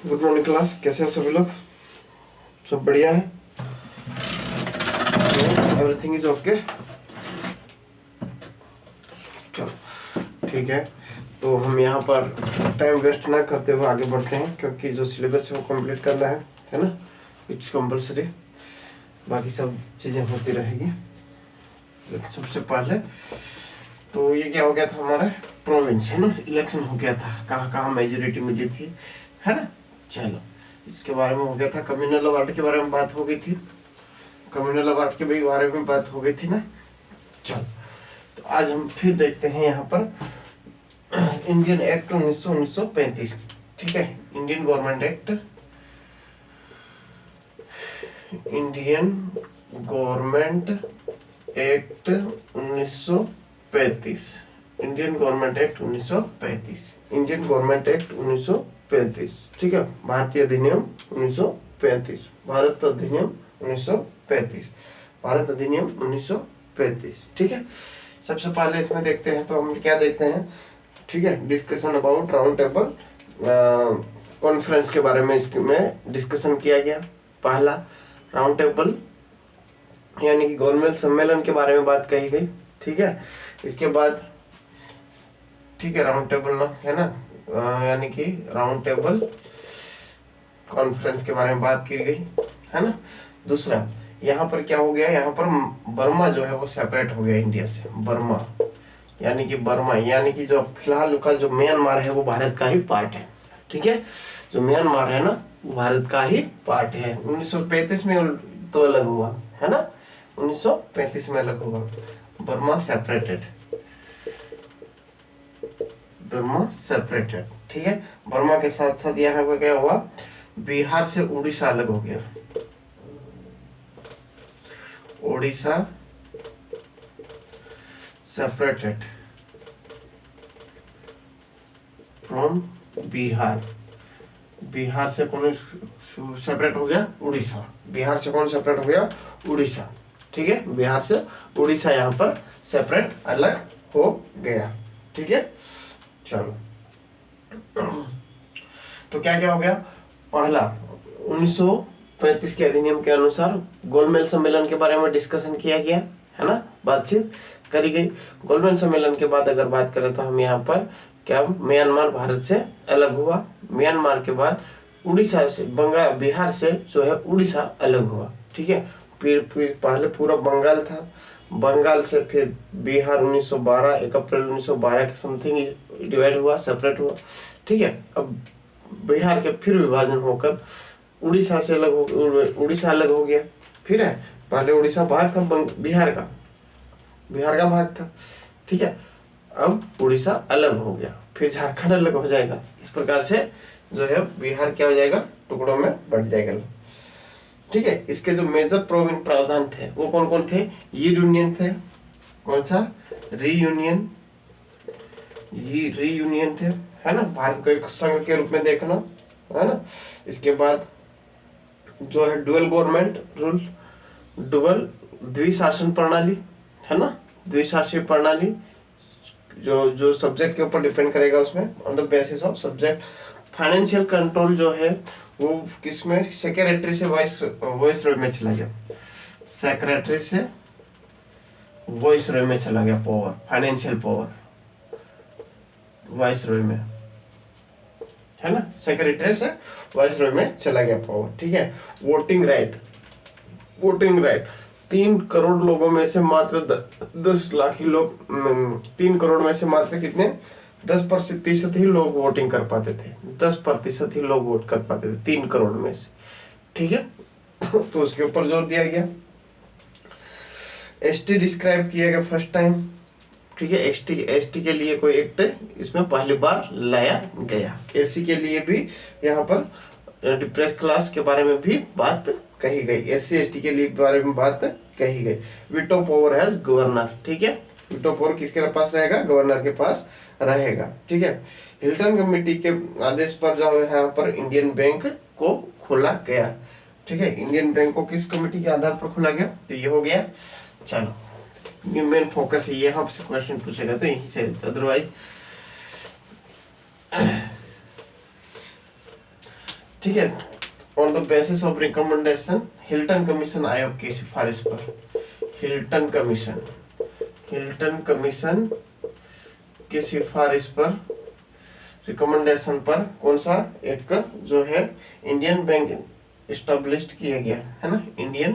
Good morning class, कैसे हो सभी लोग? सब बढ़िया है? Everything is okay? चलो ठीक है, तो हम यहाँ पर टाइम वेस्ट ना करते हुए आगे बढ़ते हैं, क्योंकि जो सिलेबस है वो कंप्लीट करना है ना? इट्स कंपलसरी, बाकी सब चीज़ें होती रहेगी। सबसे पहले तो ये क्या हो गया था, हमारा प्रोविंस है ना, इलेक्शन हो गया था, कहाँ कहाँ मेजोरिटी मिली थी, है ना? चलो इसके बारे में हो गया था। कम्युनल अवार्ड के बारे में बात हो गई थी, कम्युनल अवार्ड के भी बारे में बात हो गई थी ना। चलो तो आज हम फिर देखते हैं यहाँ पर इंडियन एक्ट 1935, ठीक है? Indian government act, Indian government act 1935, Indian government act 1935, Indian government act 1935, ठीक है? भारतीय अधिनियम 1935, भारत अधिनियम 1935, भारत अधिनियम 1935, ठीक है? सबसे पहले इसमें देखते हैं, तो हम क्या देखते हैं, ठीक है? Discussion about round table conference के बारे में इसमें डिस्कशन किया गया। पहला राउंड टेबल यानी कि गोलमेज सम्मेलन के बारे में बात कही गई, ठीक है? इसके बाद ठीक है, राउंड टेबल ना, है ना, यानी कि राउंड टेबल कॉन्फ्रेंस के बारे में बात की गई, है ना? दूसरा यहाँ पर क्या हो गया, यहाँ पर बर्मा जो है वो सेपरेट हो गया इंडिया से। बर्मा यानी कि जो फिलहाल का जो म्यांमार है वो भारत का ही पार्ट है, ठीक है? जो म्यांमार है ना वो भारत का ही पार्ट है। 1935 में तो अलग हुआ, है ना? 1935 में अलग हुआ, बर्मा सेपरेटेड, बर्मा सेपरेटेड, ठीक है? बर्मा के साथ साथ यहाँ पे क्या हुआ, बिहार से उड़ीसा अलग हो गया, उड़ीसा सेपरेटेड फ्रॉम बिहार। बिहार से कौन सेपरेट हो गया? उड़ीसा। बिहार से कौन सेपरेट हो गया? उड़ीसा, ठीक है? बिहार से उड़ीसा यहाँ पर सेपरेट अलग हो गया, ठीक है? चलो तो क्या क्या हो गया? पहला 1935 के अधिनियम के अनुसार गोलमेज सम्मेलन के बारे में डिस्कशन किया गया, है ना? बातचीत करी गई। गोलमेज सम्मेलन के बाद अगर बात करें तो हम यहाँ पर क्या, म्यांमार भारत से अलग हुआ। म्यांमार के बाद उड़ीसा से बिहार से जो है उड़ीसा अलग हुआ, ठीक है? फिर पहले पूरा बंगाल था, बंगाल से फिर बिहार 1912, 1 अप्रैल 1912 के समथिंग डिवाइड हुआ, सेपरेट हुआ, ठीक है? अब बिहार के फिर विभाजन होकर उड़ीसा से अलग हो, उड़ीसा अलग हो गया, फिर है। पहले उड़ीसा भाग था बिहार का भाग था, ठीक है? अब उड़ीसा अलग हो गया, फिर झारखंड अलग हो जाएगा। इस प्रकार से जो है बिहार क्या हो जाएगा, टुकड़ों में बट जाएगा, ठीक है? इसके जो मेजर प्रावधान थे वो कौन कौन थे? ये यूनियन थे, कौन सा? रीयूनियन, ये रीयूनियन थे, है ना? भारत को एक संघ के रूप में देखना, है ना? इसके बाद जो है डुअल गवर्नमेंट रूल, डुअल द्विशासन प्रणाली, है ना? द्विशासी प्रणाली जो सब्जेक्ट के ऊपर डिपेंड करेगा, उसमें on the basis of subject. Financial control जो है वो किसमें? सेक्रेटरी से वॉइसरॉय में चला गया, सेक्रेटरी से वॉइसरॉय में चला गया पावर, फाइनेंशियल पावर वॉइसरॉय में, है ना? सेक्रेटरी से वॉइसरॉय में चला गया पावर, ठीक है? वोटिंग राइट 3 करोड़ लोगों में से मात्र 10 लाख ही लोग, 3 करोड़ में से मात्र कितने? 10% ही लोग वोटिंग कर पाते थे, 10% ही लोग वोट कर पाते थे 3 करोड़ में से, ठीक है? तो उसके ऊपर जोर दिया गया। एसटी डिस्क्राइब किया गया फर्स्ट टाइम, ठीक है? एसटी के लिए कोई एक्ट इसमें पहली बार लाया गया। एससी के लिए भी यहाँ पर डिप्रेस क्लास के बारे में भी बात कही गई, एससी एसटी के लिए बारे में बात कही गई। वीटो पावर हैज गवर्नर, ठीक है? वीटो पावर किसके पास रहेगा? गवर्नर के पास रहेगा, ठीक है? हिल्टन कमेटी के आदेश पर जो है यहाँ पर इंडियन बैंक को खोला गया, ठीक है? इंडियन बैंक को किस कमेटी के आधार पर खोला गया? तो ये हो गया। चलो ये मेन फोकस है, ये यहाँ से क्वेश्चन पूछेगा तो यहीं से, अदरवाइज ठीक है, on the basis of recommendation Hilton commission आयोग की सिफारिश पर, हिल्टन कमीशन की सिफारिश पर, रिकमेंडेशन पर कौन सा एक जो है इंडियन बैंक एस्टेब्लिश्ड किया गया है ना, इंडियन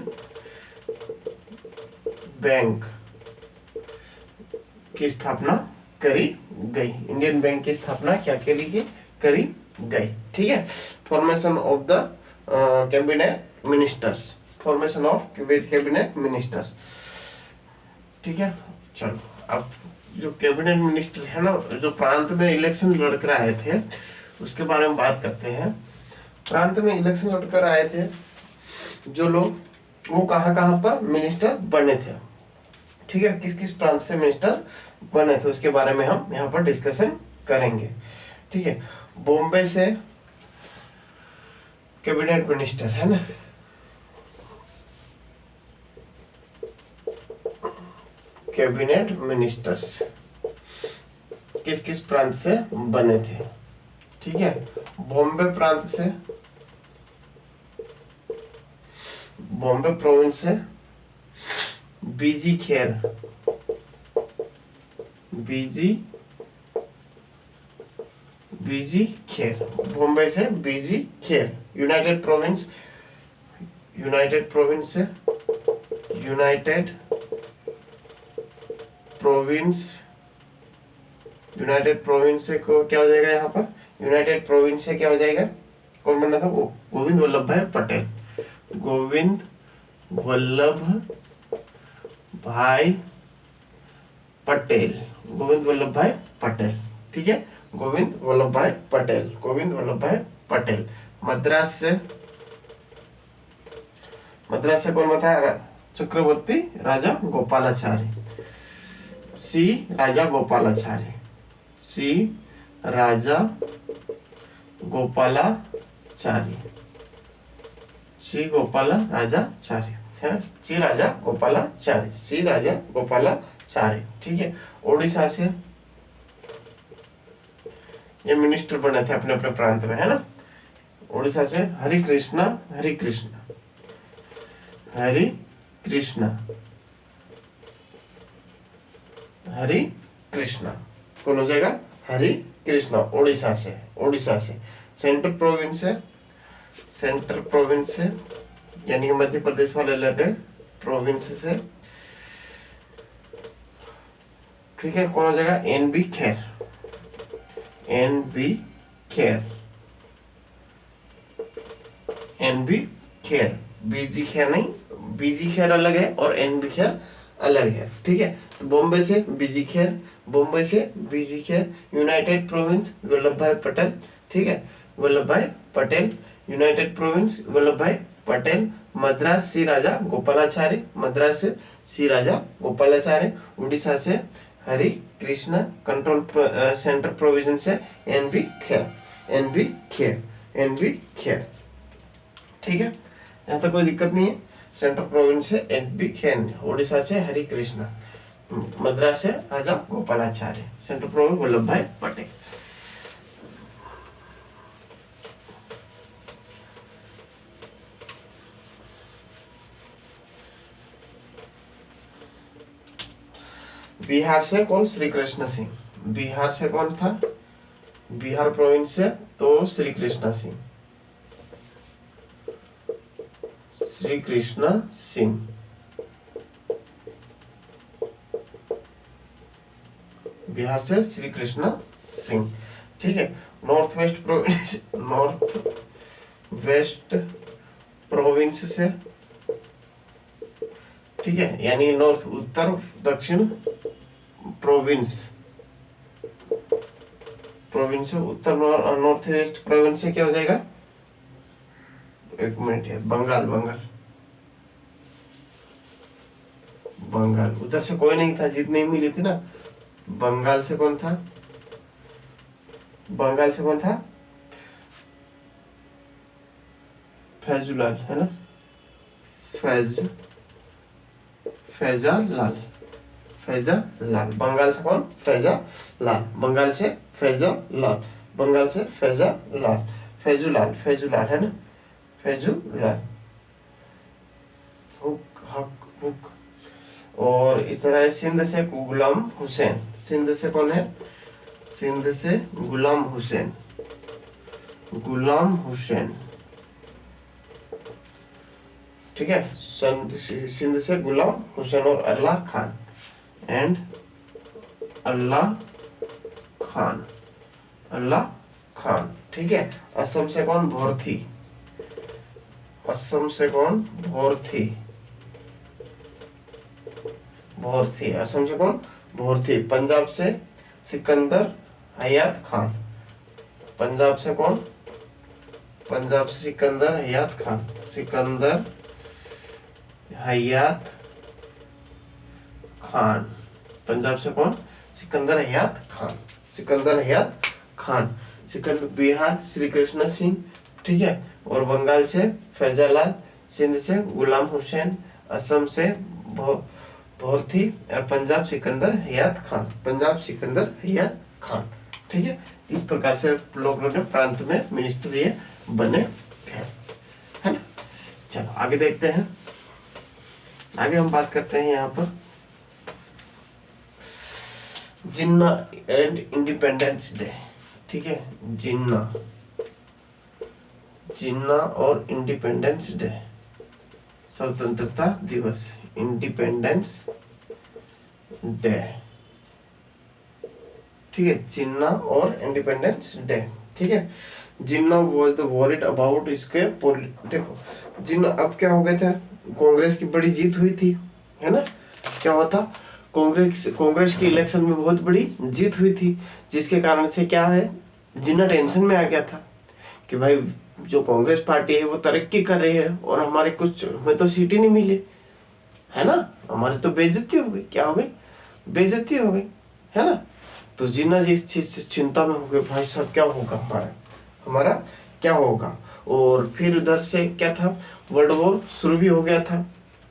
बैंक की स्थापना करी गई, इंडियन बैंक की स्थापना क्या करी गई। ठीक है, formation of the cabinet ministers, formation of cabinet ministers. ठीक है, चलो अब जो कैबिनेट मिनिस्टर है ना, जो प्रांत में इलेक्शन लड़कर आए थे उसके बारे में बात करते हैं। प्रांत में इलेक्शन लड़कर आए थे जो लोग, वो कहाँ कहाँ पर मिनिस्टर बने थे। ठीक है, किस किस प्रांत से मिनिस्टर बने थे उसके बारे में हम यहाँ पर डिस्कशन करेंगे। ठीक है, बॉम्बे से कैबिनेट मिनिस्टर है ना, कैबिनेट मिनिस्टर्स किस किस प्रांत से बने थे। ठीक है, बॉम्बे प्रांत से, बॉम्बे प्रोविंस से बीजी खेर, बीजी खेर, बॉम्बे से बीजी खेर। यूनाइटेड प्रोविंस से, यूनाइटेड प्रोविंस से को क्या हो जाएगा यहाँ पर, यूनाइटेड प्रोविंस से क्या हो जाएगा, कौन बना था वो, गोविंद वल्लभ भाई पटेल, गोविंद वल्लभ भाई पटेल, गोविंद वल्लभ भाई पटेल। ठीक है, गोविंद वल्लभ भाई पटेल, गोविंद वल्लभ भाई पटेल। मद्रास से कौन बताया, चक्रवर्ती राजा गोपालाचारी, राजा गोपालाचारी, राजा गोपालाचारी, राजाचारी है ना, राजा गोपालाचारी, राजा गोपालाचारी। ठीक है, ओडिशा से ये मिनिस्टर बने थे अपने अपने प्रांत में है ना। ओडिशा से हरि कृष्णा कौन हो जाएगा, हरि कृष्णा, ओडिशा से। सेंट्रल प्रोविंस से यानी मध्य प्रदेश वाले इलाके प्रोविंस से, ठीक है, कौन हो जाएगा, एनबी खेर, बीजी खेर नहीं, बीजी खेर अलग है और एनबी खेर अलग है। ठीक है, तो बॉम्बे से बीजी खेर, यूनाइटेड प्रोविंस वल्लभ भाई पटेल। ठीक है, वल्लभ भाई पटेल, यूनाइटेड प्रोविंस वल्लभ भाई पटेल। मद्रास से राजा गोपालाचारी, उड़ीसा से Hari Krishna, control central provision से एनबी खेर। ठीक है, यहाँ तक कोई दिक्कत नहीं है। सेंट्रल प्रोविंस से एनबी खेर, उड़ीसा से हरि कृष्णा, मद्रास से राजा गोपालाचारी, सेंट्रल प्रोविंस वल्लभ भाई पटेल। बिहार से कौन, श्री कृष्ण सिंह, बिहार से कौन था, बिहार प्रोविंस से तो श्री कृष्ण सिंह, बिहार से श्री कृष्ण सिंह। ठीक है, नॉर्थ वेस्ट प्रोविंस से, ठीक है, यानी नॉर्थ उत्तर दक्षिण प्रोविंस से उत्तर नॉर्थ वेस्ट प्रोविंस से क्या हो जाएगा, एक मिनट है, बंगाल, उधर से कोई नहीं था, जीत नहीं मिली थी ना। बंगाल से कौन था, फैजुलाल है ना, फैजालाल, बंगाल से कौन, फैजालाल, फैजुलाल, फैजुलाल है ना, फैजुलाल, हुक हक हुक। और इस तरह है सिंध से गुलाम हुसैन, सिंध से कौन है, सिंध से गुलाम हुसैन, गुलाम हुसैन, ठीक है। सिंध से गुलाम हुसैन और अल्लाह खान, एंड अल्लाह खान, अल्लाह खान, ठीक है। असम से कौन, भोरथी, असम से कौन, भोरथी, भोरथी, असम से कौन, भोरथी। पंजाब से सिकंदर हयात खान, पंजाब से कौन, पंजाब से सिकंदर हयात खान, सिकंदर हयात खान, पंजाब से कौन, सिकंदर हयात खान, सिकंदर हयात खान। सिकंदर, बिहार श्री कृष्ण सिंह, ठीक है। और बंगाल से फैजालाल, सिंध से गुलाम हुसैन, असम से भोरथी, और पंजाब सिकंदर हयात खान, पंजाब सिकंदर हयात खान, ठीक है। इस प्रकार से लोगों ने प्रांत में मिनिस्टर ये बने हैं, है ना। चलो आगे देखते हैं, आगे हम बात करते हैं यहाँ पर जिन्ना एंड इंडिपेंडेंस डे, ठीक है। जिन्ना, जिन्ना और इंडिपेंडेंस डे, स्वतंत्रता दिवस, इंडिपेंडेंस डे, ठीक है। जिन्ना और इंडिपेंडेंस डे, ठीक है। जिन्ना वाज द वरीड अबाउट इसके देखो, जिन्ना अब क्या हो गया था, कांग्रेस की बड़ी जीत हुई थी, है ना। क्या हुआ था, कांग्रेस की इलेक्शन में बहुत बड़ी जीत हुई थी, जिसके कारण से क्या है, जिन्ना टेंशन में आ गया था कि भाई जो कांग्रेस पार्टी है वो तरक्की कर रही है और हमारे कुछ, हमें तो सीट ही नहीं मिली, है ना, हमारी तो बेइज्जती हो गई, क्या हो गई, बेइज्जती हो गई, है ना। तो जिन्ना जी इस चीज से चिंता में हो गए, भाई साहब क्या होगा, हमारा हमारा क्या होगा। और फिर उधर से क्या था, वर्ल्ड वॉर शुरू भी हो गया था,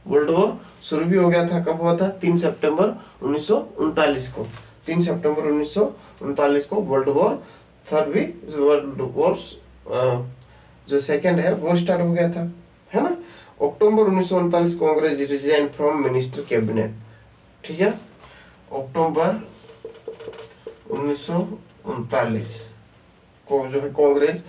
वर्ल्ड वॉर शुरू भी हो गया था। कब हुआ था, 3 सितंबर 1939 को, 3 सितंबर 1939 को वर्ल्ड वॉर थर्ड भी, वर्ल्ड वॉर जो सेकंड है वो स्टार्ट हो गया था, है ना। अक्टूबर 1939 Congress resign from minister cabinet, ठीक है। अक्टूबर 1939 को जो है कांग्रेस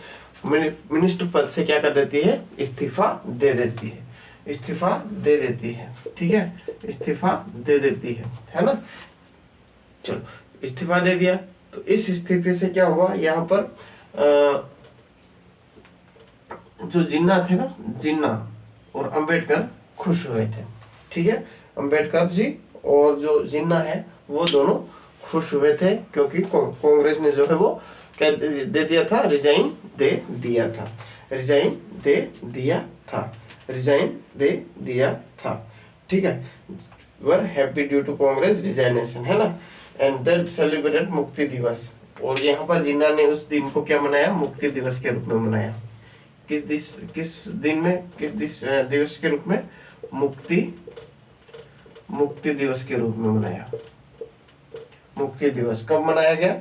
मिनिस्टर पद से क्या कर देती है, इस्तीफा दे देती है, इस्तीफा दे देती है, ठीक है, इस्तीफा दे देती है ना। चलो इस्तीफा दे दिया, तो इस इस्तीफे से क्या हुआ, यहाँ पर जो जिन्ना थे ना, जिन्ना और अंबेडकर खुश हुए थे, ठीक है। अंबेडकर जी और जो जिन्ना है वो दोनों खुश हुए थे, क्योंकि कांग्रेस ने जो है वो क्या दे दिया था, रिजाइन दे दिया था, रिजाइन दे दिया था, रिजाइन दे दिया था, ठीक है। Were happy due to Congress resignation, है ना, एंड दैट सेलिब्रेटेड मुक्ति दिवस। और यहाँ पर जिन्ना ने उस दिन को क्या मनाया, मुक्ति दिवस के रूप में मनाया। किस दिन में, किस दिवस के रूप में, मुक्ति दिवस के रूप में मनाया। मुक्ति दिवस कब मनाया गया,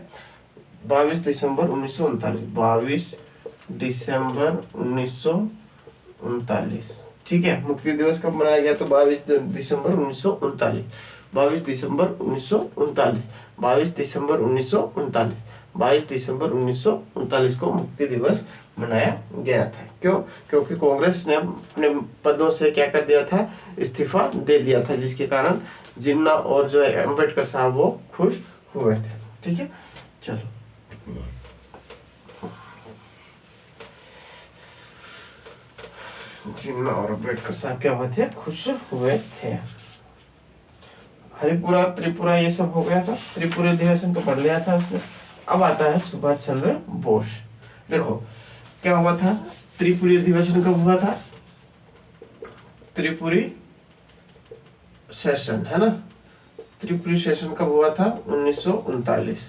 22 दिसंबर 1939, 22 दिसंबर 1939, ठीक है। मुक्ति दिवस कब मनाया गया, तो 22 दिसंबर 1939, 22 दिसंबर 1939, 22 दिसंबर 1939, 22 दिसंबर 1939 को मुक्ति दिवस मनाया गया था। क्यों, क्योंकि कांग्रेस ने अपने पदों से क्या कर दिया था, इस्तीफा दे दिया था, जिसके कारण जिन्ना और जो है अम्बेडकर साहब वो खुश हुए थे, ठीक है। चलो जिन्ना और अम्बेडकर साहब क्या हुए थे, खुश हुए थे। हरिपुरा त्रिपुरा ये सब हो गया था, त्रिपुरा अधिवेशन तो पढ़ लिया था उसने। अब आता है सुभाष चंद्र बोस। देखो क्या हुआ था, त्रिपुरी अधिवेशन कब हुआ था, त्रिपुरी सेशन, है ना, त्रिपुरी सेशन कब हुआ था, 1939,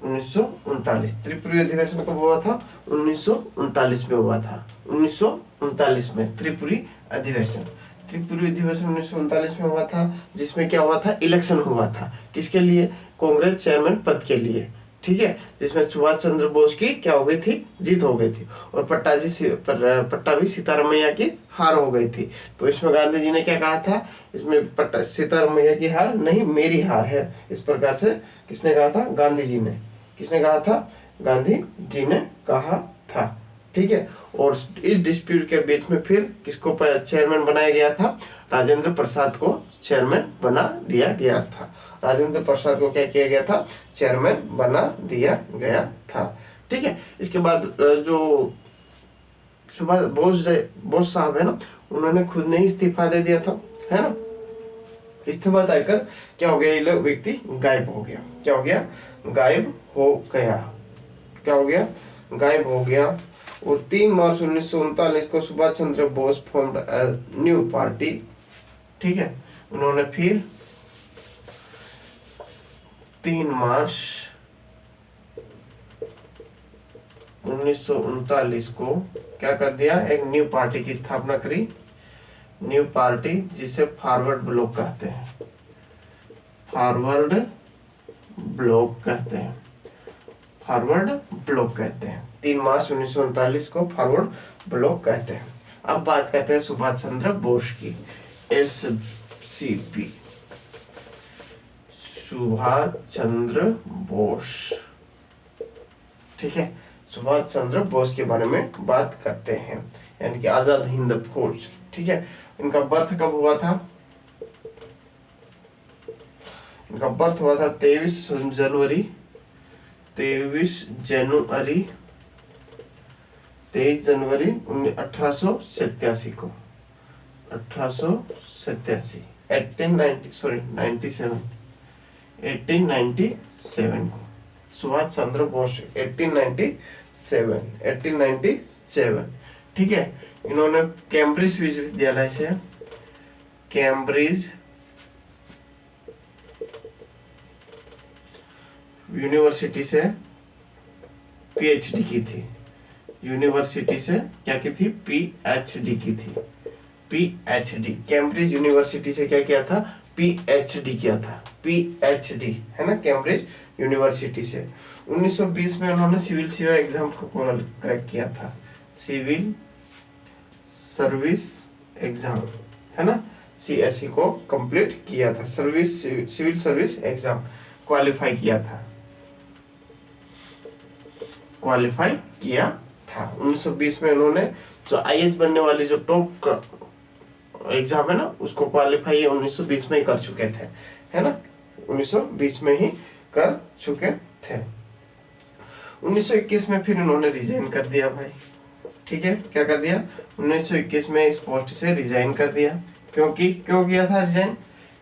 1939। त्रिपुरी अधिवेशन कब हुआ था, 1939 में हुआ था, 1939 में त्रिपुरी अधिवेशन। त्रिपुरी अधिवेशन 1939 में हुआ था, जिसमें क्या हुआ था, इलेक्शन हुआ था, किसके लिए, कांग्रेस चेयरमैन पद के लिए, ठीक है, जिसमें सुभाष चंद्र बोस की क्या हो गई थी, जीत हो गई थी, और पट्टाभी सीतारामैया की हार हो गई थी। तो इसमें गांधी जी ने क्या कहा था, इसमें सीतारामैया की हार नहीं, मेरी हार है, इस प्रकार से किसने कहा था, गांधी जी ने। किसने कहा था, गांधी जी ने कहा था। ठीक है, और इस डिस्प्यूट के बीच में फिर किसको चेयरमैन बनाया गया था, राजेंद्र प्रसाद को चेयरमैन बना दिया गया था। राजेंद्र प्रसाद को क्या किया गया था, चेयरमैन बना दिया गया था। ठीक है, इसके बाद जो सुभाष बोस साहब है ना, उन्होंने खुद ने इस्तीफा दे दिया था, है ना। इस्तीफा देकर क्या हो गया, ये व्यक्ति गायब हो गया। क्या हो गया, गायब हो गया। क्या हो गया, गायब हो गया। और 3 मार्च 1939 को Subhash Chandra Bose formed new party. ठीक है, उन्होंने फिर 3 मार्च 1939 को क्या कर दिया, एक न्यू पार्टी की स्थापना करी। न्यू पार्टी जिसे फॉरवर्ड ब्लॉक कहते हैं, फॉरवर्ड ब्लॉक कहते हैं, फॉरवर्ड ब्लॉक कहते हैं। 3 मार्च 1939 को फॉरवर्ड ब्लॉक कहते हैं। अब बात करते हैं सुभाष चंद्र बोस की, SCP, सुभाष चंद्र बोस। ठीक है, सुभाष चंद्र बोस के बारे में बात करते हैं, यानी कि आजाद हिंद फौज। ठीक है, इनका बर्थ कब हुआ था, इनका बर्थ हुआ था 23 जनवरी 1887 को, 1887 1897 को सुभाष चंद्र बोस 1897। ठीक है, इन्होंने कैम्ब्रिज विश्वविद्यालय से, कैम्ब्रिज यूनिवर्सिटी से PhD की थी। यूनिवर्सिटी से क्या की थी, PhD की थी। PhD, कैम्ब्रिज यूनिवर्सिटी से क्या किया था, PhD किया था। PhD है ना, कैम्ब्रिज यूनिवर्सिटी से। 1920 में उन्होंने सिविल सेवा एग्जाम को क्रैक किया था, सिविल सर्विस एग्जाम, है ना, CSE को कंप्लीट किया था, सिविल सर्विस एग्जाम क्वालिफाई किया था, क्वालिफाई किया था। 1920 में उन्होंने जो IAS बनने वाली जो टॉप एग्जाम है ना, उसको क्वालिफाई 1920 में ही कर चुके थे, है ना, 1920 में ही कर चुके थे। 1921 में फिर उन्होंने रिजाइन कर दिया भाई। ठीक है, क्या कर दिया, 1921 में इस पोस्ट से रिजाइन कर दिया। क्यों किया था रिजाइन,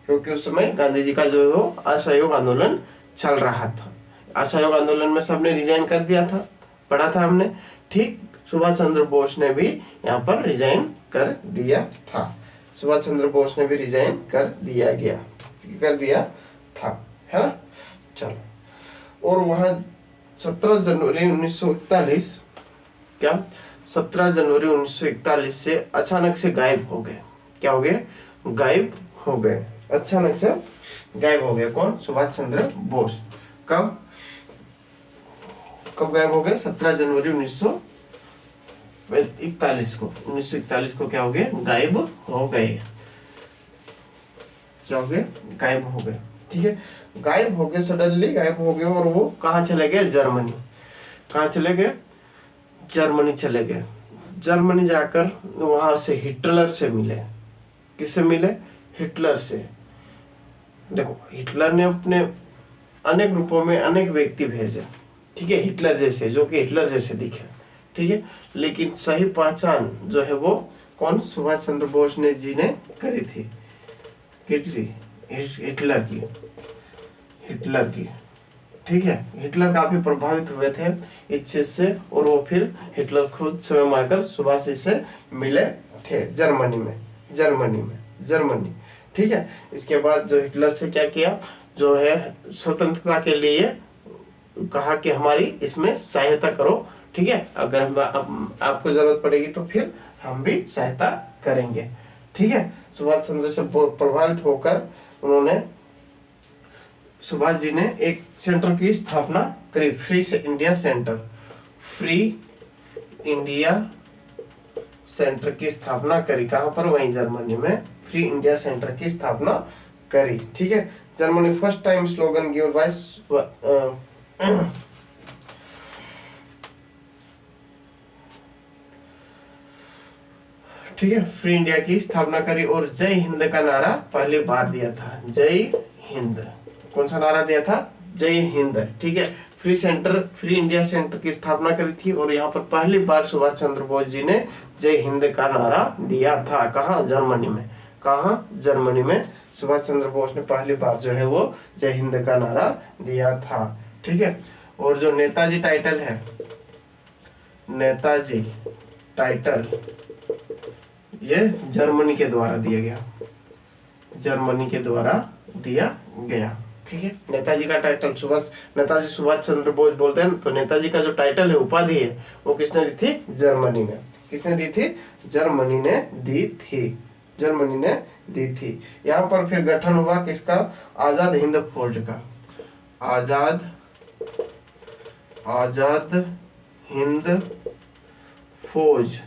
क्योंकि उस समय गांधी जी का जो है वो असहयोग आंदोलन चल रहा था। असहयोग आंदोलन में सबने रिजाइन कर दिया था, पढ़ा था हमने। ठीक, सुभाष चंद्र बोस ने भी यहाँ पर रिजाइन कर दिया था, सुभाष चंद्र बोस ने भी रिजाइन कर दिया था, है ना। चलो, और वहां 17 जनवरी 1941 क्या, 17 जनवरी 1941 से अचानक से गायब हो गए। क्या हो गए, गायब हो गए, अचानक से गायब हो गए। कौन, सुभाष चंद्र बोस। कब गायब हो गए, 17 जनवरी 1941 को। 1941 को क्या हो गए, गायब हो गए। क्या हो गए, गायब हो गए। ठीक है, गायब हो गए, सडनली गायब हो गए। और वो कहाँ चले गए, जर्मनी। कहाँ चले गए, जर्मनी चले गए। जर्मनी जाकर वहां से हिटलर से मिले। किससे मिले, हिटलर से। देखो, हिटलर ने अपने अनेक रूपों में अनेक व्यक्ति भेजे, ठीक है, हिटलर जैसे, जो कि हिटलर जैसे दिखे, ठीक है, लेकिन सही पहचान जो है वो कौन, सुभाष चंद्र बोस ने जी ने करी थी, हिटलर की। ठीक है, हिटलर काफी प्रभावित हुए थे इस चीज से, और वो फिर हिटलर खुद स्वयं आकर सुभाष जी से मिले थे जर्मनी। ठीक है, इसके बाद जो हिटलर से क्या किया, जो है स्वतंत्रता के लिए कहा कि हमारी इसमें सहायता करो। ठीक है, अगर आपको जरूरत पड़ेगी तो फिर हम भी सहायता करेंगे। ठीक है, सुभाष चंद्र से प्रभावित होकर उन्होंने सुभाष जी ने एक सेंटर की स्थापना करी, free India centre, free India centre की स्थापना करी। कहां पर? वहीं जर्मनी में फ्री इंडिया सेंटर की स्थापना करी। ठीक है, Germany first time slogan given by, ठीक है, फ्री इंडिया की स्थापना करी और जय हिंद का नारा पहली बार दिया था। जय हिंद, कौन सा नारा दिया था? जय हिंद। ठीक है, फ्री इंडिया सेंटर की स्थापना करी थी और यहाँ पर पहली बार सुभाष चंद्र बोस जी ने जय हिंद का नारा दिया था। कहाँ? जर्मनी में। कहाँ? जर्मनी में सुभाष चंद्र बोस ने पहली बार जो है वो जय हिंद का नारा दिया था। ठीक है, और जो नेताजी टाइटल है, नेताजी टाइटल, ये जर्मनी के द्वारा दिया गया, जर्मनी के द्वारा दिया गया। ठीक है, नेताजी का टाइटल नेताजी सुभाष चंद्र बोस बोलते हैं, तो नेताजी का जो टाइटल है, उपाधि है, वो किसने दी थी? जर्मनी में। किसने दी थी? जर्मनी ने दी थी, जर्मनी ने दी थी। यहाँ पर फिर गठन हुआ किसका? आजाद हिंद फौज का। आजाद हिंद फौज,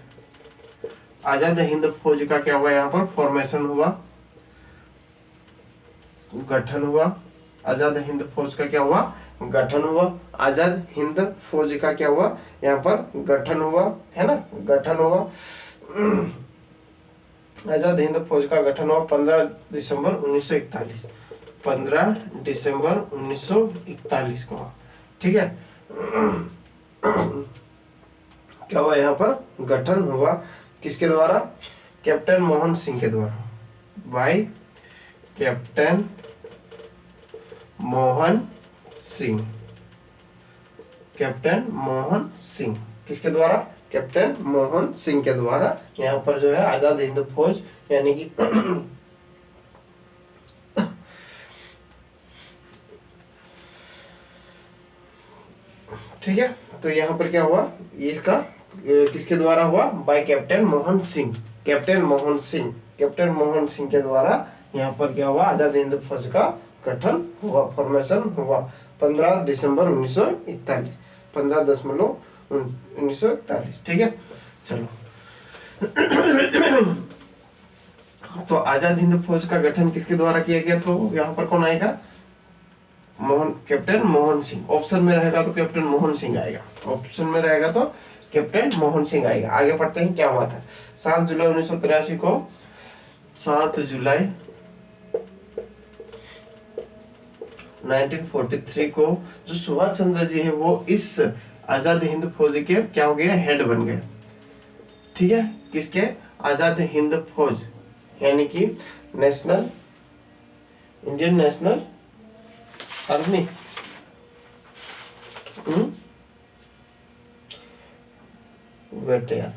आजाद हिंद फौज का क्या हुआ? यहाँ पर फॉर्मेशन हुआ, गठन हुआ। आजाद हिंद फौज का क्या हुआ? गठन हुआ। आजाद हिंद फौज का क्या हुआ? यहाँ पर गठन हुआ, है ना, गठन हुआ। आजाद हिंद फौज का गठन हुआ 15 दिसंबर 1941, 15 दिसंबर 1941 को। ठीक है, क्या हुआ? यहाँ पर गठन हुआ किसके द्वारा? कैप्टन मोहन सिंह के द्वारा, by captain Mohan Singh. Captain Mohan Singh किसके द्वारा? कैप्टन मोहन सिंह के द्वारा यहाँ पर जो है आजाद हिंद फौज यानी कि ठीक है, तो यहाँ पर क्या हुआ? ये इसका किसके द्वारा हुआ? By captain Mohan Singh. Captain Mohan Singh, captain Mohan Singh के द्वारा यहाँ पर क्या हुआ? आजाद हिंद फौज का गठन हुआ, फॉर्मेशन हुआ 15 दिसंबर 1941, 15/10/1941। ठीक है, चलो। तो आजाद हिंद फौज का गठन किसके द्वारा किया गया? तो यहाँ पर कौन आएगा? कैप्टन मोहन सिंह। ऑप्शन में रहेगा तो कैप्टन मोहन सिंह आएगा, ऑप्शन में रहेगा तो कैप्टन मोहन सिंह आएगा। आगे पढ़ते हैं क्या हुआ था। 7 जुलाई 1983 को, 7 जुलाई 1943 को जो सुभाष चंद्र जी है वो इस आजाद हिंद फौज के क्या हो गए? हेड बन गए। ठीक है, किसके? आजाद हिंद फौज यानी कि national, Indian national army. Wait यार,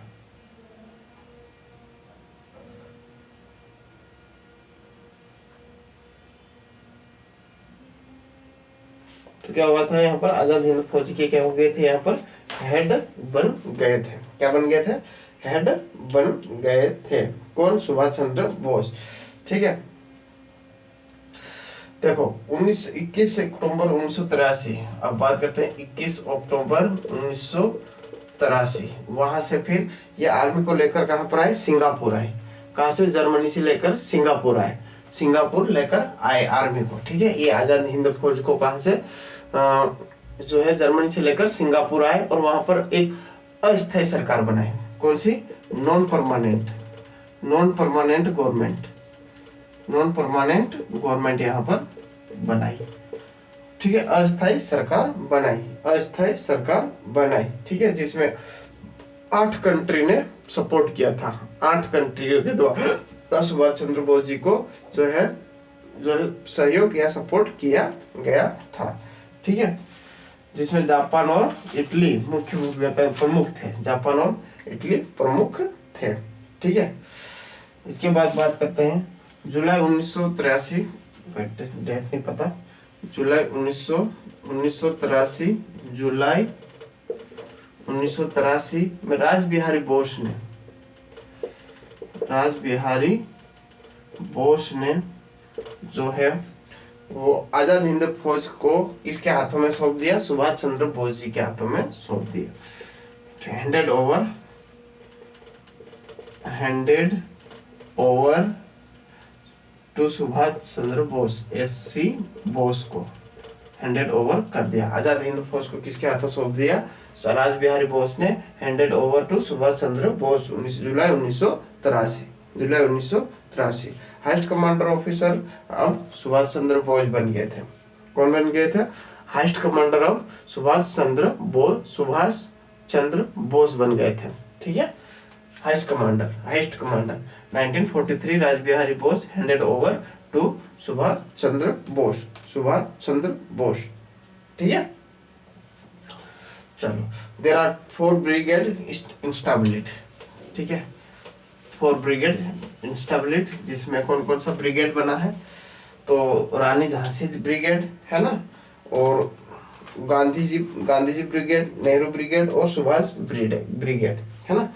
तो क्या हुआ था? यहाँ पर आजाद हिंद फौज के क्या हो गए थे? यहाँ पर हेड बन गए थे। क्या बन गए थे? हेड बन गए थे। कौन? सुभाष चंद्र बोस। ठीक है, देखो 21 अक्टूबर 1983, अब बात करते हैं 21 अक्टूबर 1983। वहां से फिर ये आर्मी को लेकर कहां पर आए? सिंगापुर आए। कहां से? जर्मनी से लेकर सिंगापुर आए, सिंगापुर लेकर आए आर्मी को। ठीक है, ये आजाद हिंद फौज को कहां से जो है जर्मनी से लेकर सिंगापुर आए और वहां पर एक अस्थायी सरकार बनाई। कौन सी? Non permanent government, non permanent government यहाँ पर बनाई। ठीक है, अस्थायी सरकार बनाई, अस्थायी सरकार बनाई। ठीक है, जिसमें 8 कंट्री ने सपोर्ट किया था। 8 कंट्रियों के द्वारा सुभाष चंद्र बोस जी को जो है सहयोग या सपोर्ट किया गया था। ठीक है, जिसमें जापान और इटली मुख्य रूप में प्रमुख थे। जापान और इटली प्रमुख थे। ठीक है, इसके बाद बात करते हैं जुलाई 1983, डेट नहीं पता, जुलाई 1983, जुलाई 1983 में रासबिहारी बोस ने जो है वो आजाद हिंद फौज को किसके हाथों में सौंप दिया? सुभाष चंद्र बोस जी के हाथों में सौंप दिया। Handed over to Subhash Chandra Bose, SC Bose को हैंडेड ओवर कर दिया। आजाद हिंद फौज को किसके हाथों सौंप दिया? राज बिहारी बोस ने handed over to Subhash Chandra Bose, जुलाई 1983। हाईएस्ट कमांडर ऑफिसर अब सुभाष चंद्र बोस बन गए थे। कौन बन गए थे? हाईएस्ट कमांडर अब सुभाष चंद्र बोस बन गए थे। ठीक है, highest commander 1943 Raj Bihari Bose handed over to Subhash Chandra Bose. ठीक है, चलो। There are 4 brigade instability. ठीक है, 4 ब्रिगेड इंस्टेबिलिटी, जिसमें कौन कौन सा ब्रिगेड बना है? तो रानी झांसी ब्रिगेड है ना, और गांधी जी ब्रिगेड, नेहरू ब्रिगेड और सुभाष ब्रिगेड है ना।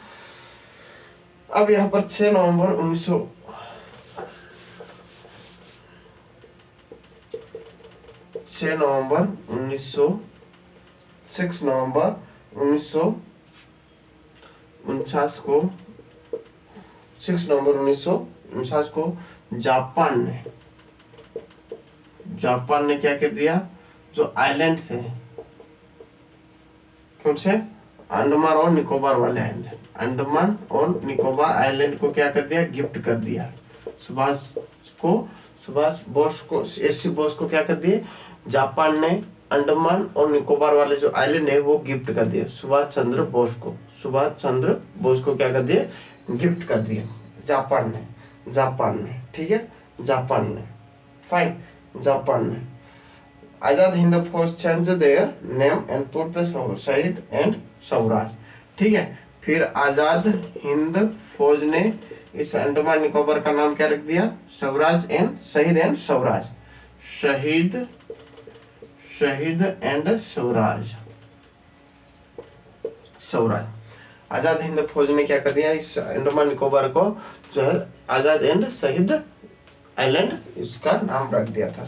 अब यहाँ पर 6 नवंबर 1949 को जापान ने क्या कर दिया? जो आइलैंड थे, कौन से? अंडमान और निकोबार वाले आइलैंड, अंडमान और निकोबार आइलैंड को क्या कर दिया? गिफ्ट कर दिया। सुभाष बोस को, SC बोस को क्या कर दिए? जापान ने अंडमान और निकोबार वाले जो आइलैंड है वो गिफ्ट कर दिए सुभाष चंद्र बोस को क्या कर दिए? गिफ्ट कर दिए जापान ने। ठीक है, जापान ने। आजाद हिंद फौज change their name and put the शहीद एंड स्वराज। ठीक है, फिर आजाद हिंद फौज ने इस अंडमान निकोबार का नाम क्या रख दिया? शहीद एंड स्वराज। आजाद हिंद फौज ने क्या कर दिया? इस अंडमान निकोबार को जो है आजाद एंड शहीद आइलैंड, इसका नाम रख दिया था।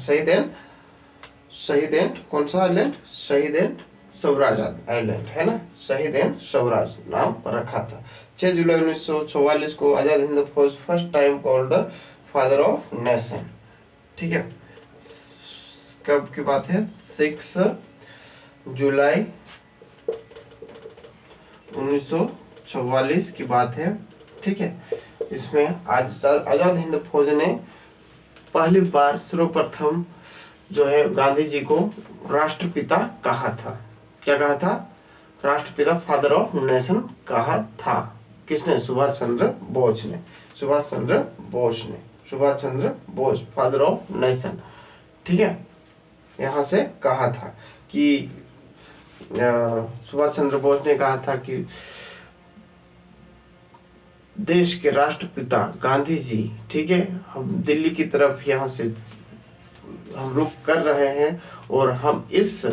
शहीद एंड कौन सा आइलैंड? शहीद एंड स्वराज आइलैंड है ना, शहीद एंड स्वराज नाम रखा था। 6 जुलाई 1944 को आजाद हिंद फौज first time called father of nation. ठीक है, कब की बात है? 6 जुलाई 1944 की बात है। ठीक है, इसमें आजाद हिंद फौज ने पहली बार सर्वप्रथम जो है गांधी जी को राष्ट्रपिता कहा था। क्या कहा था? राष्ट्रपिता, फादर ऑफ नेशन कहा था। किसने? Subhash Chandra Bose, father of nation. ठीक है, यहाँ से कहा था कि सुभाष चंद्र बोस ने कहा था कि देश के राष्ट्रपिता गांधी जी, ठीक है, हम दिल्ली की तरफ यहाँ से हम रुख कर रहे हैं और हम इस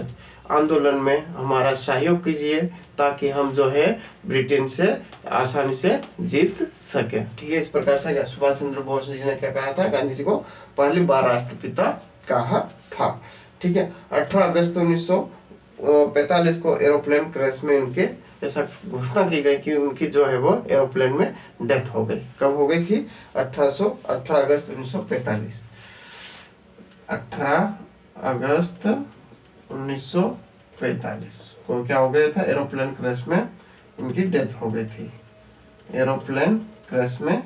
आंदोलन में हमारा सहयोग कीजिए ताकि हम जो है ब्रिटेन से आसानी से जीत सके। ठीक है, इस प्रकार से सुभाष चंद्र बोस जी ने क्या कहा था? गांधी जी को पहली बार राष्ट्रपिता कहा था। ठीक है, 18 अगस्त 1945 को एरोप्लेन क्रैश में उनके ऐसा घोषणा की गई कि उनकी जो है वो एरोप्लेन में डेथ हो गई। कब हो गई थी? 18 अगस्त 1945। 18 अगस्त 1945 को क्या हो गया था? एरोप्लेन क्रैश में इनकी डेथ हो गई थी। एरोप्लेन क्रैश में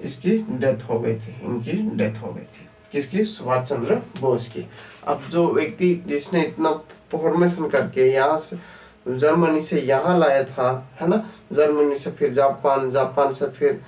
इसकी डेथ हो गई थी। किसकी? सुभाष चंद्र बोस की। अब जो व्यक्ति जिसने इतना फॉर्मेशन करके यहाँ से जर्मनी से यहाँ लाया था, है ना, जर्मनी से फिर जापान से फिर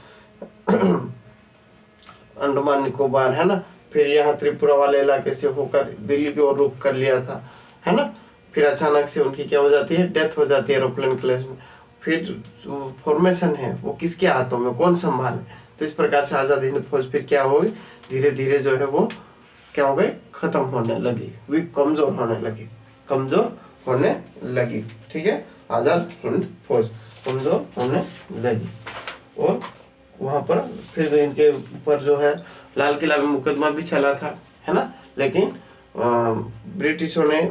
अंडमान निकोबार, है ना, फिर यहाँ त्रिपुरा वाले इलाके से होकर दिल्ली की ओर रुख कर लिया था, है ना, फिर अचानक से उनकी क्या हो जाती है? डेथ हो जाती है एरोप्लेन क्रैश में। फिर जो फॉर्मेशन है वो किसके हाथों में, कौन संभाले? तो इस प्रकार से आजाद हिंद फौज फिर क्या हो गई? धीरे धीरे जो है वो क्या हो गई? खत्म होने लगी, कमजोर होने लगी। ठीक है, आजाद हिंद फौज कमजोर होने लगी और वहाँ पर फिर इनके ऊपर जो है लाल किला में मुकदमा भी चला था, है ना। लेकिन ब्रिटिशों ने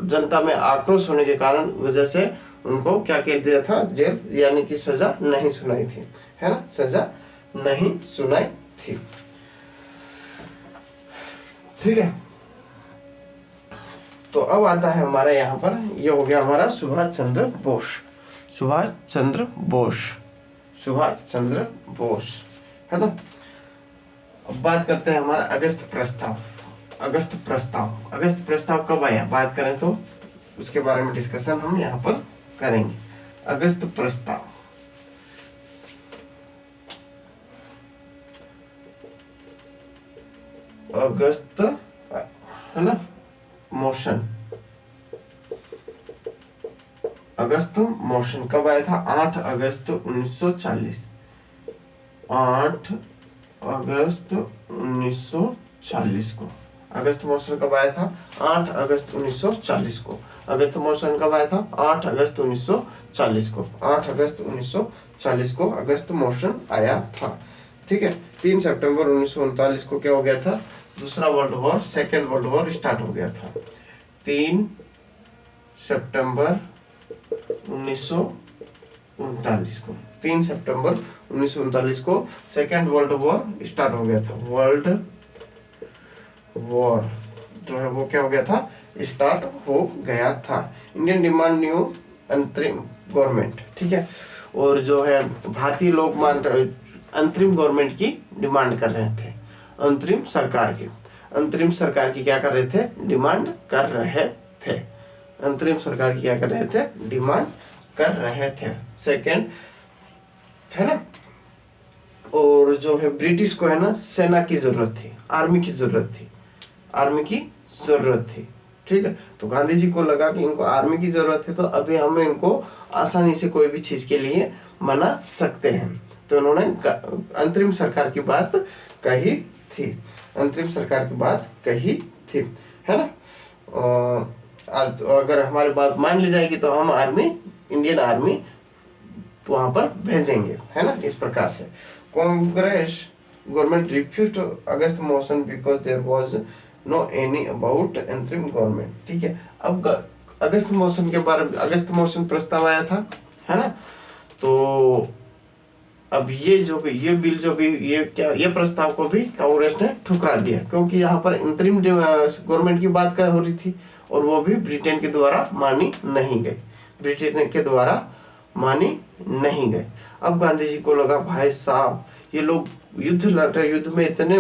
जनता में आक्रोश होने के कारण वजह से उनको क्या कह दिया था, जेल यानी कि सजा नहीं सुनाई थी, है ना, सजा नहीं सुनाई थी। ठीक है, तो अब आता है हमारा यहाँ पर, ये हो गया हमारा सुभाष चंद्र बोस, सुभाष चंद्र बोस, सुभाष चंद्र बोस, है ना। अब बात करते हैं हमारा अगस्त प्रस्ताव। अगस्त प्रस्ताव, अगस्त प्रस्ताव कब आया बात करें तो उसके बारे में डिस्कशन हम यहाँ पर करेंगे। अगस्त प्रस्ताव, अगस्त, है ना, मोशन, अगस्त मोशन कब आया था? 8 अगस्त 1940, 8 अगस्त 1940 को अगस्त मोशन कब आया था? 8 अगस्त 1940 को। अगस्त मोशन कब आया था? 8 अगस्त 1940 को, 8 अगस्त 1940 को अगस्त मोशन आया था। ठीक है, 3 सितंबर 1939 को क्या हो गया था? दूसरा world war, second world war start हो गया था। 3 सितंबर 1939 को, 3 सितंबर 1939 को सेकेंड वर्ल्ड वॉर स्टार्ट हो गया था। वर्ल्ड वॉर जो है वो क्या हो गया था? स्टार्ट हो गया था। इंडियन डिमांड न्यू अंतरिम गवर्नमेंट, ठीक है, और जो है भारतीय लोग मान अंतरिम गवर्नमेंट की डिमांड कर रहे थे, अंतरिम सरकार की, अंतरिम सरकार की क्या कर रहे थे? डिमांड कर रहे थे, अंतरिम सरकार की क्या कर रहे थे? डिमांड कर रहे थे। सेकंड, है ना। और जो है ब्रिटिश को है ना सेना की जरूरत थी, आर्मी की जरूरत थी, आर्मी की जरूरत थी। ठीक है, तो गांधी जी को लगा कि इनको आर्मी की जरूरत है, तो अभी हम इनको आसानी से कोई भी चीज के लिए मना सकते हैं, तो उन्होंने अंतरिम सरकार की बात कही थी, अंतरिम सरकार की बात कही थी, है ना। अगर हमारी बात मान ली जाएगी तो हम आर्मी, इंडियन आर्मी वहां पर भेजेंगे, है ना, इस प्रकार से। Congress government refused August motion because there was no any about अंतरिम गवर्नमेंट। ठीक है, अब अगस्त मोशन के बारे में, अगस्त मोशन प्रस्ताव आया था, है ना। तो अब ये जो भी ये बिल जो भी ये क्या ये प्रस्ताव को भी कांग्रेस ने ठुकरा दिया, क्योंकि यहाँ पर इंतरिम गवर्नमेंट की बात कर हो रही थी और वो भी ब्रिटेन के द्वारा मानी नहीं गई, ब्रिटेन के द्वारा मानी नहीं गई। अब गांधी जी को लगा भाई साहब ये लोग युद्ध लड़ रहे, युद्ध में इतने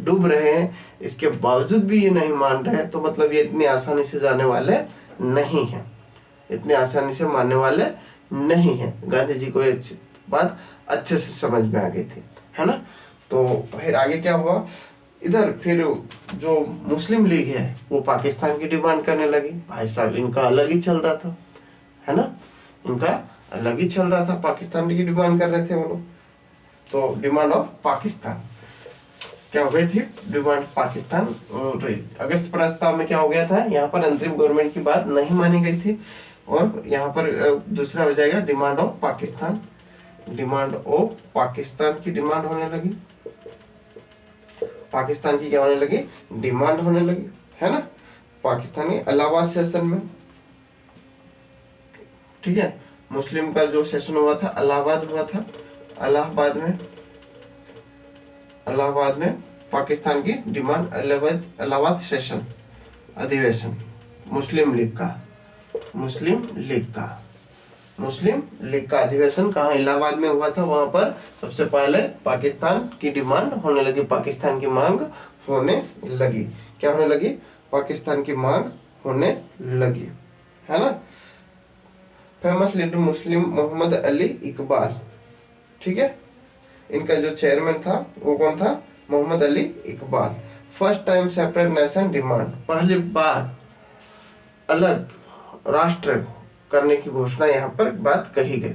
डूब रहे हैं, इसके बावजूद भी ये नहीं मान रहे, तो मतलब ये इतनी आसानी से जाने वाले नहीं है, इतने आसानी से मानने वाले नहीं है। गांधी जी को ये बात अच्छे से समझ में आ गई थी, है ना। तो फिर आगे क्या हुआ, इधर फिर जो मुस्लिम लीग है वो पाकिस्तान की डिमांड करने लगी। भाई साहब इनका अलग ही चल रहा था, है ना, इनका अलग ही चल रहा था, पाकिस्तान की डिमांड कर रहे थे वो लोग। तो डिमांड ऑफ पाकिस्तान क्या हो गई थी? डिमांड पाकिस्तान। और अगस्त प्रस्ताव में क्या हो गया था? यहाँ पर अंतरिम गवर्नमेंट की बात नहीं मानी गई थी, और यहाँ पर दूसरा हो जाएगा demand of Pakistan, demand of Pakistan की डिमांड होने लगी, पाकिस्तान की क्या होने लगी? डिमांड होने लगी, है ना, पाकिस्तानी इलाहाबाद सेशन में। ठीक है, मुस्लिम का जो सेशन हुआ था इलाहाबाद हुआ था, इलाहाबाद में, इलाहाबाद में पाकिस्तान की डिमांड, इलाहाबाद सेशन अधिवेशन मुस्लिम लीग का, मुस्लिम लीग का, मुस्लिम लीग का अधिवेशन कहाँ? इलाहाबाद में हुआ था। वहां पर सबसे पहले पाकिस्तान की डिमांड होने लगी, पाकिस्तान की मांग होने लगी। क्या होने लगी? पाकिस्तान की मांग होने लगी, है ना। Famous leader Muslim Mohammad Ali Iqbal, ठीक है, इनका जो चेयरमैन था वो कौन था? Mohammad Ali Iqbal. First time separate nation demand, पहली बार अलग राष्ट्र करने की घोषणा यहाँ पर बात कही गई।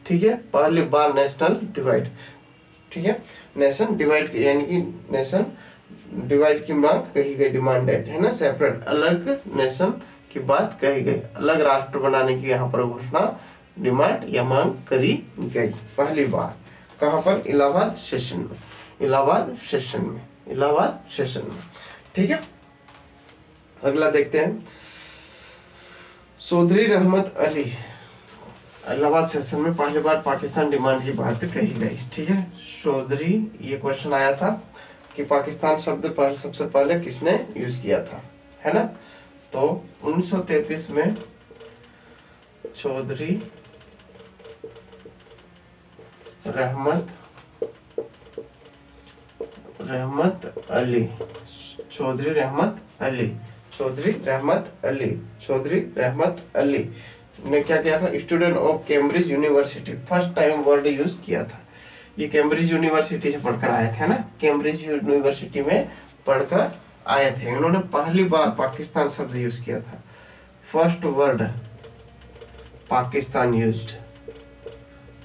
ठीक है, पहली बार नेशनल डिवाइड, ठीक है, नेशन डिवाइड यानी कि नेशन डिवाइड की मांग कही गई, डिमांडेड, है ना, सेपरेट, अलग नेशन की बात कही गई, अलग राष्ट्र बनाने की यहाँ पर घोषणा, डिमांड या मांग करी गई पहली बार। कहाँ पर? इलाहाबाद सेशन में, इलाहाबाद सेशन में, इलाहाबाद सेशन में। ठीक है, अगला देखते हैं। चौधरी रहमत अली, इलाहाबाद सेशन में पहली बार पाकिस्तान डिमांड की बात कही गई। ठीक है, चौधरी, ये क्वेश्चन आया था कि पाकिस्तान शब्द सबसे पहले किसने यूज किया था, है ना? तो 1933 में चौधरी रहमत अली, चौधरी रहमत अली, चौधरी रहमत अली, चौधरी रहमत अली ने क्या किया था? Student of Cambridge university, first time word use किया था। ये कैम्ब्रिज यूनिवर्सिटी से पढ़कर आए थे ना, कैम्ब्रिज यूनिवर्सिटी में पढ़कर आए थे। इन्होंने पहली बार पाकिस्तान शब्द यूज किया था। First word Pakistan used,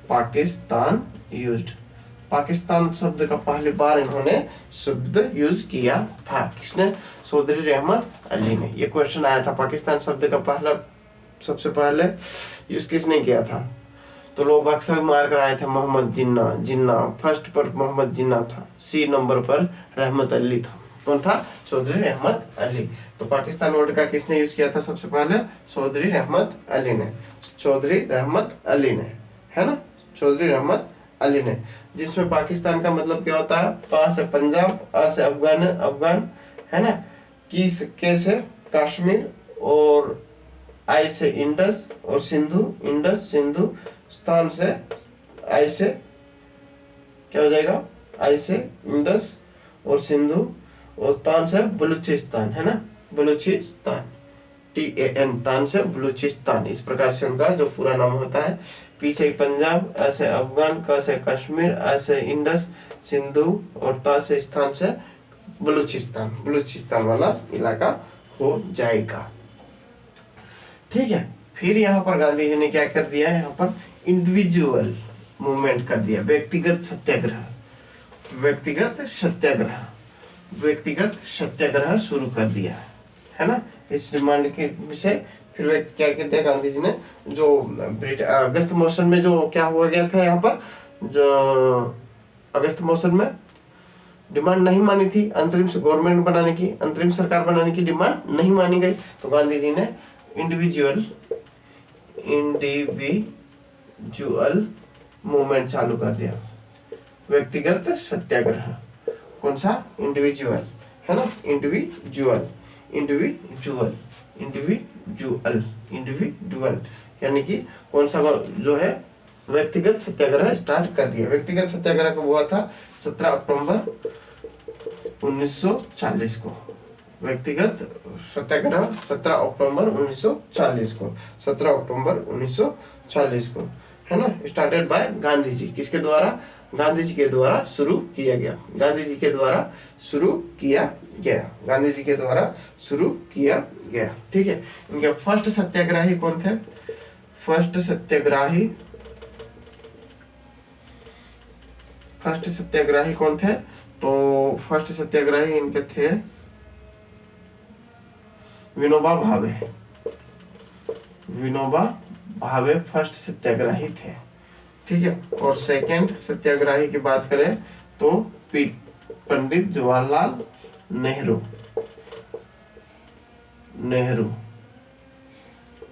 Pakistan used, Pakistan शब्द का पहली बार इन्होंने शब्द यूज किया था। किसने? चौधरी रहमत अली ने। ये क्वेश्चन आया था, पाकिस्तान शब्द का पहला सबसे पहले यूज किसने किया था? तो लोग अक्सर मार कर आए थे मोहम्मद जिन्ना, जिन्ना फर्स्ट पर मोहम्मद जिन्ना था, सी नंबर पर रहमत अली था। कौन था? चौधरी रहमत अली। तो पाकिस्तान वर्ड का किसने यूज किया था सबसे पहले? चौधरी रहमत अली ने, चौधरी रहमत अली ने, है ना, चौधरी रहमत अली ने। जिसमें पाकिस्तान का मतलब क्या होता है? पा से पंजाब, आ से अफगान, अफगान, है ना, की से के से कश्मीर, और आई से इंडस, और सिंधु, इंडस सिंधु, स्थान से आई से क्या हो जाएगा? आई से इंडस और सिंधु, और तान से बलूचिस्तान, है ना, बलूचिस्तान, TAN, तान से बलूचिस्तान। इस प्रकार से उनका जो पूरा नाम होता है। पीछे पंजाब, ऐसे अफगान, क से कश्मीर, ऐसे इंडस, सिंधु, और ता से स्थान से बलूचिस्तान, बलूचिस्तान वाला इलाका हो जाएगा। ठीक है, फिर यहाँ पर गांधी जी ने क्या कर दिया? यहाँ पर इंडिविजुअल मूवमेंट कर दिया, व्यक्तिगत सत्याग्रह, व्यक्तिगत सत्याग्रह, व्यक्तिगत सत्याग्रह शुरू कर दिया, है ना। इस डिमांड के विषय फिर वे क्या कहते हैं गांधी जी ने? जो अगस्त मौसम में जो क्या हुआ गया था यहाँ पर, जो अगस्त मौसम में डिमांड नहीं मानी थी, अंतरिम गवर्नमेंट बनाने की, अंतरिम सरकार बनाने की डिमांड नहीं मानी गई, तो गांधी जी ने इंडिविजुअल मूवमेंट चालू कर दिया, व्यक्तिगत सत्याग्रह। कौन सा? इंडिविजुअल, है ना, इंडिविजुअल, इंडिविजुअल, इंडिविजुअल, इंडिविजुअल, यानी कि कौन सा जो है व्यक्तिगत सत्याग्रह स्टार्ट कर दिया। व्यक्तिगत सत्याग्रह कब हुआ था? 17 अक्टूबर 1940 को। व्यक्तिगत सत्याग्रह 17 अक्टूबर 1940 को, 17 अक्टूबर 1940 को, है ना, स्टार्टेड बाय गांधी जी। किसके द्वारा? गांधी जी के द्वारा शुरू किया गया, गांधी जी के द्वारा शुरू किया गया, गांधी जी के द्वारा शुरू किया गया। ठीक है, इनके फर्स्ट सत्याग्रही कौन थे? फर्स्ट सत्याग्रही, फर्स्ट सत्याग्रही कौन थे? तो फर्स्ट सत्याग्रही इनके थे विनोबा भावे, विनोबा भावे फर्स्ट सत्याग्रही थे। ठीक है, और सेकंड सत्याग्रही की बात करें तो पंडित जवाहरलाल नेहरू, नेहरू,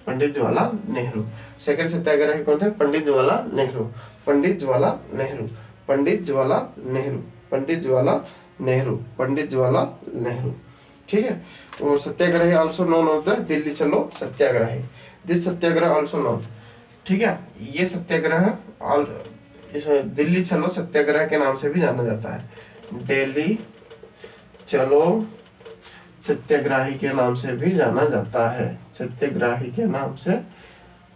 पंडित जवाहरलाल नेहरू। सेकंड सत्याग्रही कौन थे? पंडित जवाहरलाल नेहरू, पंडित जवाहरलाल नेहरू, पंडित जवाहरलाल नेहरू, पंडित जवाहरलाल नेहरू, पंडित जवाहरलाल नेहरू। ठीक है, और सत्याग्रही also known of the Delhi Chalo सत्याग्रही, दिस सत्याग्रह आल्सो नोन। ठीक है, ये सत्याग्रह दिल्ली चलो सत्याग्रह के नाम से भी जाना जाता है, दिल्ली चलो सत्याग्रही के नाम से भी जाना जाता है, सत्याग्रही के नाम से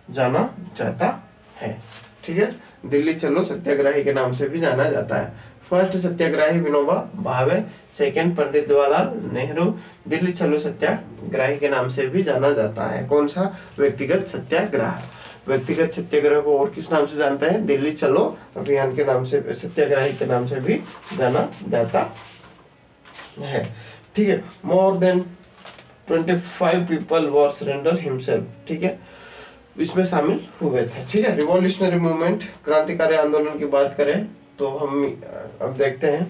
जाना जाता है। ठीक है, दिल्ली चलो सत्याग्रही के नाम से भी जाना जाता है। फर्स्ट सत्याग्रही विनोबा भावे, सेकंड पंडित जवाहरलाल नेहरू, दिल्ली चलो सत्याग्रही के नाम से भी जाना जाता है। कौन सा? व्यक्तिगत सत्याग्रह। व्यक्तिगत सत्याग्रह को और किस नाम से जानते हैं? दिल्ली चलो अभियान के नाम से, सत्याग्रही के नाम से भी जाना जाता है। ठीक है, more than 25 people were surrender himself. ठीक है, इसमें शामिल हुए थे। ठीक है, रिवॉल्यूशनरी मूवमेंट, क्रांतिकारी आंदोलन की बात करें तो हम अब देखते हैं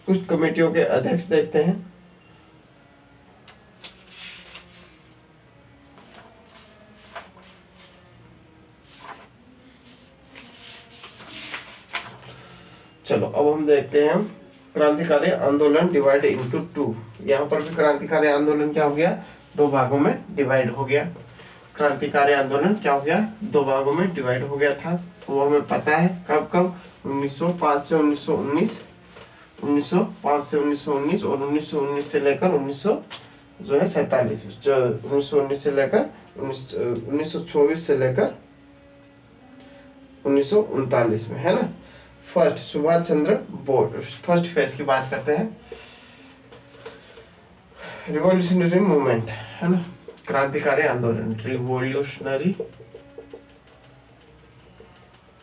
कुछ कमेटियों के अध्यक्ष देखते हैं। चलो अब हम देखते हैं क्रांतिकारी आंदोलन डिवाइड इनटू टू। यहाँ पर भी क्रांतिकारी आंदोलन क्या हो गया, दो भागों में डिवाइड हो गया। क्रांतिकारी आंदोलन क्या हो गया, दो भागों में डिवाइड हो गया था। तो वो हमें पता है कब कब, 1905 से 1919, 1905 से 1919 और 1919 से लेकर 1947, 1919 से लेकर 1924 से लेकर 1939 में, है ना। First Subhash Chandra Bose, first phase की बात करते हैं। रिवॉल्यूशनरी मूवमेंट, है ना, क्रांतिकारी आंदोलन, रिवॉल्यूशनरी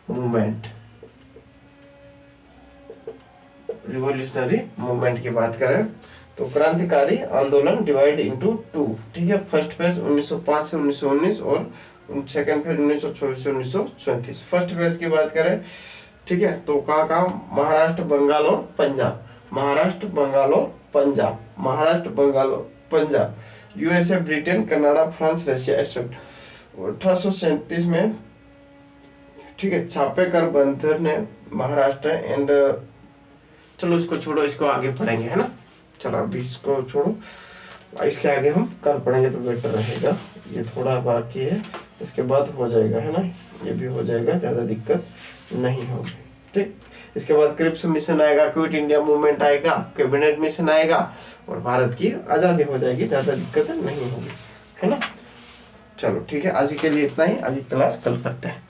मूवमेंट, रिवॉल्यूशनरी मूवमेंट की बात करें तो क्रांतिकारी आंदोलन डिवाइड इनटू टू, ठीक है। फर्स्ट फेज 1905 से 1919 और सेकंड फेज 1924 से 1934। फर्स्ट फेज की बात करें, ठीक है, तो कहाँ महाराष्ट्र, बंगाल और पंजाब, महाराष्ट्र, बंगाल और पंजाब, महाराष्ट्र, बंगाल और Punjab, USA, Britain, Canada, France, Russia, except. 1837 में, ठीक है, छापेकर बंदर ने महाराष्ट्र एंड, चलो इसको छोड़ो, इसको आगे पढ़ेंगे, है ना। चलो अभी इसको छोड़ो, इसके आगे हम कल पढ़ेंगे तो बेटर रहेगा। ये थोड़ा बाकी है, इसके बाद हो जाएगा, है ना, ये भी हो जाएगा, ज़्यादा दिक्कत नहीं होगी, ठीक। इसके बाद क्रिप्स मिशन आएगा, क्विट इंडिया मूवमेंट आएगा, कैबिनेट मिशन आएगा और भारत की आज़ादी हो जाएगी, ज़्यादा दिक्कत नहीं होगी, है ना। चलो ठीक है, आज के लिए इतना ही, अगली क्लास कल करते हैं।